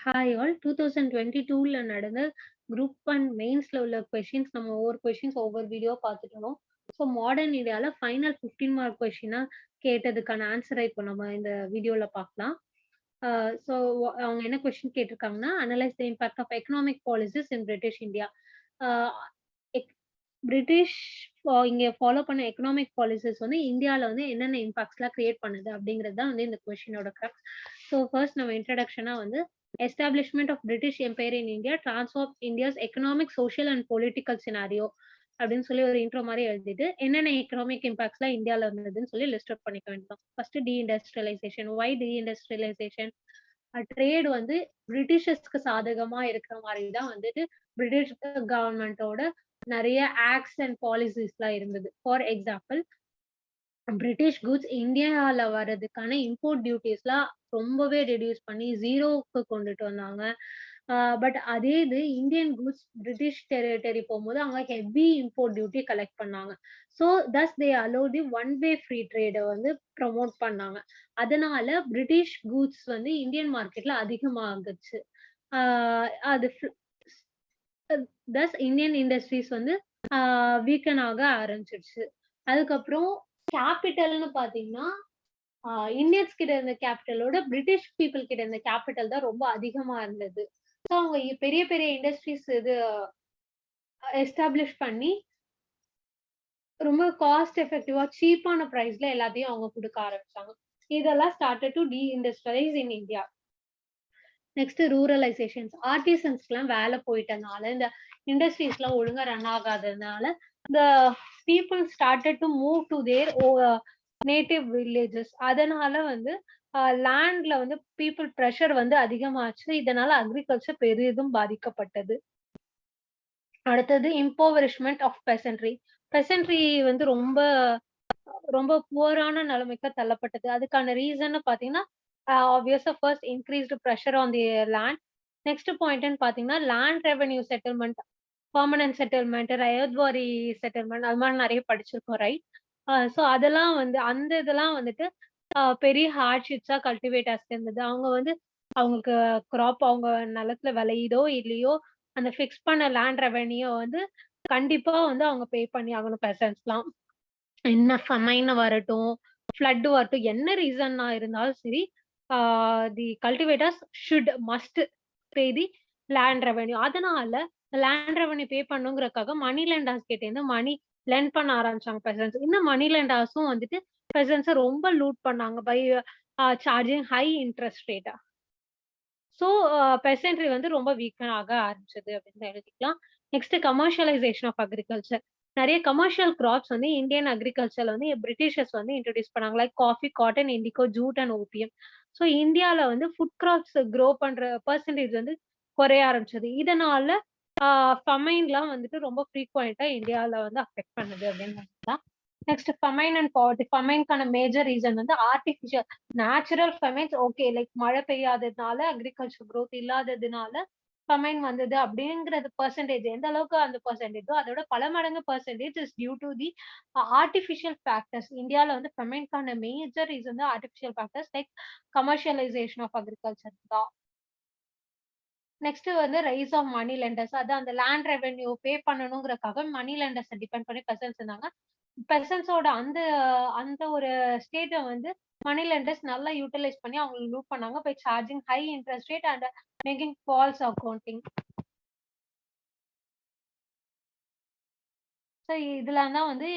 Hi all 2022ல நடந்த group one மெயின்ஸ்ல உள்ள questions நம்ம ஒவ்வொரு கொஷின்ஸ் ஒவ்வொரு வீடியோ பார்த்துட்டோம். ஸோ மாடர்ன் இந்தியால ஃபைனல் 15 மார்க் கொஷினா கேட்டதுக்கான ஆன்சரை இப்போ நம்ம இந்த வீடியோல பார்க்கலாம். ஸோ அவங்க என்ன கொஸ்டின் கேட்டிருக்காங்கன்னா, analyse the impact of economic policies in British India. British இங்க ஃபாலோ பண்ண எக்கனாமிக் பாலிசிஸ் வந்து இந்தியால வந்து என்னென்ன இம்பாக்ட்ஸ்லாம் கிரியேட் பண்ணுது அப்படிங்கிறது தான் வந்து இந்த கொஸ்டினோட கிராக்ஸ். ஸோ ஃபர்ஸ்ட் நம்ம இன்ட்ரடக்ஷனா வந்து establishment of British empire in India transform India's economic social and political scenario அப்படின்னு சொல்லி ஒரு இன்ட்ரோ மாதிரி எழுதிட்டு என்னென்ன எக்கனாமிக் இம்பாக்ட்ஸ்லாம் இந்தியாவில் இருந்ததுன்னு சொல்லி லிஸ்ட் அவுட் பண்ணிக்க வேண்டியதான். ஃபர்ஸ்ட் டீஇண்டஸ்ட்ரியலைசேஷன். ஒய் டீஇண்டஸ்ட்ரியலைசேஷன்? ட்ரேட் வந்து பிரிட்டிஷர்ஸ்க்கு சாதகமா இருக்கிற மாதிரி தான் வந்துட்டு பிரிட்டிஷ் கவர்மெண்டோட நிறைய ஆக்ட்ஸ் அண்ட் பாலிசிஸ்லாம் இருந்தது. ஃபார் எக்ஸாம்பிள், பிரிட்டிஷ் குட்ஸ் இந்தியால வர்றதுக்கான இம்போர்ட் டியூட்டிஸ்லாம் ரொம்பவே ரெடியூஸ் பண்ணி ஜீரோக்கு கொண்டுட்டு வந்தாங்க. பட் அதே இது இந்தியன் குட்ஸ் பிரிட்டிஷ் டெரிட்டரி போகும்போது அவங்க ஹெவி இம்போர்ட் டியூட்டி கலெக்ட் பண்ணாங்க. So thus they allow the one way free ட்ரேடை வந்து ப்ரமோட் பண்ணாங்க. அதனால பிரிட்டிஷ் குட்ஸ் வந்து இந்தியன் மார்க்கெட்ல அதிகமாகுச்சு. அது தஸ் இந்தியன் இண்டஸ்ட்ரீஸ் வந்து வீக்கன் ஆக ஆரம்பிச்சிடுச்சு. அதுக்கப்புறம் கேபிட்டல்னு பாத்தீங்கன்னா, இந்தியன்ஸ் கிட்ட இருந்த கேபிட்டலோட பிரிட்டிஷ் பீப்புள் கிட்ட இருந்த கேபிட்டல் தான் ரொம்ப அதிகமா இருந்தது. ஸோ அவங்க பெரிய பெரிய இண்டஸ்ட்ரீஸ் இது எஸ்டாப்ளிஷ் பண்ணி ரொம்ப காஸ்ட் எஃபெக்டிவா சீப்பான பிரைஸ்ல எல்லாத்தையும் அவங்க கொடுக்க ஆரம்பிச்சாங்க. இதெல்லாம் started to deindustrialise in India. Next ruralisations. ஆர்டிசன்ஸ்க்குலாம் வேலை போயிட்டனால இந்த இண்டஸ்ட்ரீஸ்லாம் ஒழுங்கா ரன் ஆகாததுனால இந்த people started to move to their native villages. அதனால வந்து லேண்ட்ல வந்து பீப்புள் ப்ரெஷர் வந்து அதிகமாச்சு. இதனால அக்ரிகல்ச்சர் பெரிதும் பாதிக்கப்பட்டது. அடுத்தது இம்போவரிஷ்மெண்ட் ஆஃப் பெசன்ட்ரி. பெசன்ட்ரி வந்து ரொம்ப ரொம்ப புவரான நிலைமைக்கு தள்ளப்பட்டது. அதுக்கான ரீசன் பாத்தீங்கன்னா, ஆப்வியஸா first increased pressure on the land. Next பாயிண்ட்னு பாத்தீங்கன்னா, land revenue settlement, permanent settlement, Ryotwari settlement அது மாதிரி நிறைய படிச்சிருக்கோம், ரைட்? ஸோ அதெல்லாம் வந்து அந்த இதெல்லாம் வந்துட்டு பெரிய ஹார்ட்ஷிப்ஸா கல்டிவேட்டர்ஸ்க்கு இருந்தது. அவங்க வந்து அவங்களுக்கு கிராப் அவங்க நிலத்துல விளையுதோ இல்லையோ அந்த ஃபிக்ஸ் பண்ண லேண்ட் ரெவென்யூ வந்து கண்டிப்பா வந்து அவங்க பே பண்ணி ஆகணும் பெசன்ட்ஸ்லாம். என்ன ஃபமைன் வரட்டும், ஃப்ளட் வரட்டும், என்ன ரீசன்னா இருந்தாலும் சரி, the cultivators must pay the land revenue. அதனால லேண்ட் ரெவென்யூ பே பண்ணுங்கிறதுக்காக மணி லெண்டர்ஸ் கிட்ட இருந்து மணி லெண்ட் பண்ண ஆரம்பிச்சாங்க பெசன்ட்ஸ். இந்த மணி லெண்டர்ஸும் வந்துட்டு பெசன்ட்ஸ ரொம்ப லூட் பண்ணாங்க பை சார்ஜிங் ஹை இன்ட்ரெஸ்ட் ரேட்டா. ஸோ பெசன்ட்ரி வந்து ரொம்ப வீக்கன் ஆக ஆரம்பிச்சது அப்படின்னு எழுதிக்கலாம். Next commercialisation of agriculture. நிறைய கமர்ஷியல் கிராப்ஸ் வந்து இந்தியன் அக்ரிகல்ச்சர்ல வந்து பிரிட்டிஷர்ஸ் வந்து இன்ட்ரோடியூஸ் பண்ணாங்க. Like coffee, cotton, indigo, jute and opium. So இந்தியால வந்து ஃபுட் கிராப்ஸ் க்ரோ பண்ற பெர்சன்டேஜ் வந்து குறைய ஆரம்பிச்சது. இதனால ஃபமைன்லாம் வந்துட்டு ரொம்ப ஃப்ரீக்வெண்டா இந்தியால வந்து அஃபெக்ட் பண்ணுது அப்படின்னு. Next famine and poverty. ஃபமைன்கான மேஜர் ரீசன் வந்து artificial. Natural famines okay, like மழை பெய்யாததுனால அக்ரிகல்ச்சர் க்ரோத் இல்லாததுனால ஃபமைன் வந்தது அப்படிங்கிறது பெர்சன்டேஜ் எந்த அளவுக்கு அந்த பெர்சன்டேஜோ அதோட பல மடங்கு percentage is due to the artificial factors. இந்தியாவில் வந்து ஃபமைன்கான மேஜர் ரீசன் தான் artificial factors like commercialisation of agriculture தான். நெக்ஸ்ட் வந்து ரைஸ் ஆஃப் மணி லெண்டர்ஸ். அது அந்த லேண்ட் ரெவென்யூ பே பண்ணணுங்கிறதுக்காக மணி லெண்டர்ஸ் டிபெண்ட் பண்ணி பெசன்ஸ் இருந்தாங்க. பெசன்ஸோட அந்த அந்த ஒரு ஸ்டேட்டை வந்து மணி லெண்டர்ஸ் நல்லா யூட்டிலைஸ் பண்ணி அவங்களுக்கு லூட் பண்ணாங்க by charging high interest rate and making false accounting. So இதெல்லாம் தான் வந்து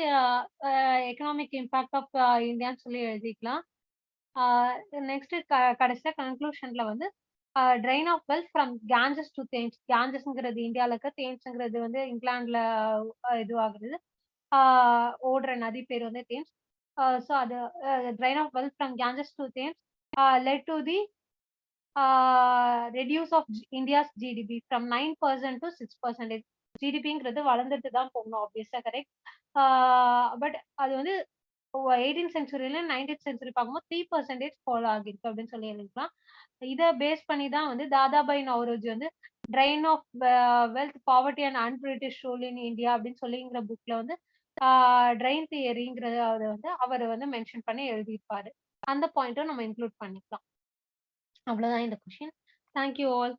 எக்கனாமிக் இம்பாக்ட் ஆஃப் இந்தியான்னு சொல்லி எழுதிக்கலாம். நெக்ஸ்ட் கடைசியா கன்க்ளூஷன்ல வந்து drain of wealth from Ganges to Thames. கேஞ்சஸ்ங்கிறது இந்தியாவில் இருக்க, தேம்ஸ்ங்கிறது வந்து இங்கிலாந்துல இதுவாகுது. ஓடுற நதி பேர் வந்து தேம்ஸ். ஸோ அது drain of wealth from Ganges to Thames led to the reduce of India's GDP from 9% to 6%. ஜிடிபிங்கிறது வளர்ந்துட்டு தான் போகணும், ஆப்வியஸா கரெக்ட். பட் அது வந்து 18th சென்ச்சுரியில 19th சென்ச்சுரி பார்க்கும்போது 3% ஃபாலோ ஆகிருக்கு அப்படின்னு சொல்லி எழுதிக்கலாம். இதை பேஸ் பண்ணி தான் வந்து தாதாபாய் நவ்ரோஜி வந்து drain of wealth, poverty and unBritish rule in India அப்படின்னு சொல்லிங்கிற புக்ல வந்து ட்ரெயின் தியரிங்கிறத வந்து அவர் வந்து மென்ஷன் பண்ணி எழுதியிருப்பாரு. அந்த பாயிண்ட்டும் நம்ம இன்க்ளூட் பண்ணிக்கலாம். அவ்வளவுதான் இந்த கொஸ்டின். Thank you all.